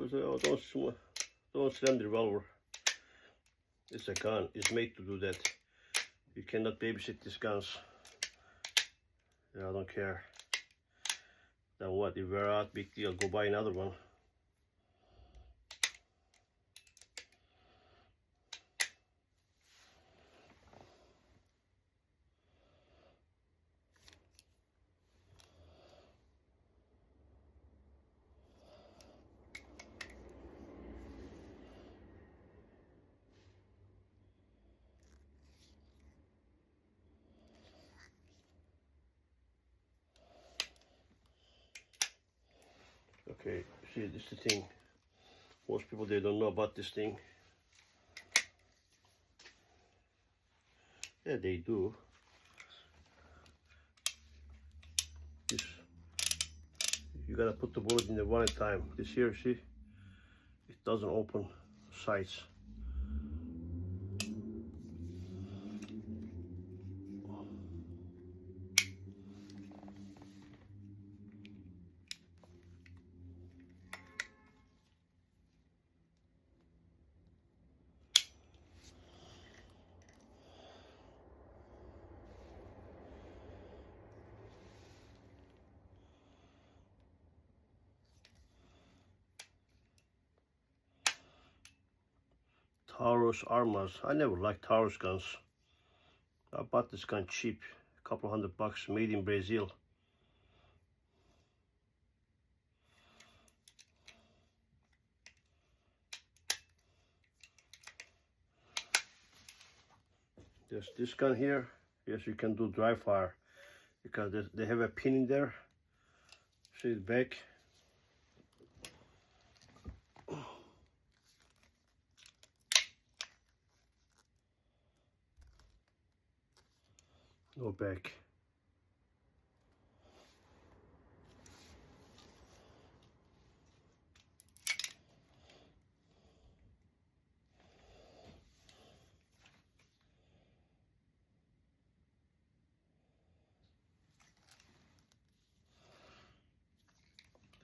People say, oh, don't slam the revolver. It's a gun. It's made to do that. You cannot babysit these guns. Yeah, I don't care. Then what? If we're out, big deal. Go buy another one. Okay, see, this is the thing. Most people, they don't know about this thing. Yeah, they do. This, you gotta put the bullet in the one at a time. This here, see, it doesn't open sights. Taurus armors. I never liked Taurus guns. I bought this gun cheap, a couple $100, made in Brazil. There's this gun here. Yes, you can do dry fire because they have a pin in there. See it back. No back.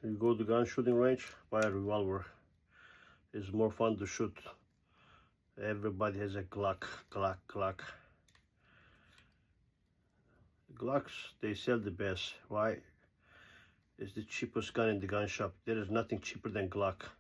You go to gun shooting range, buy a revolver. It's more fun to shoot. Everybody has a Glock. Glocks, they sell the best. Why? It's the cheapest gun in the gun shop. There is nothing cheaper than Glock.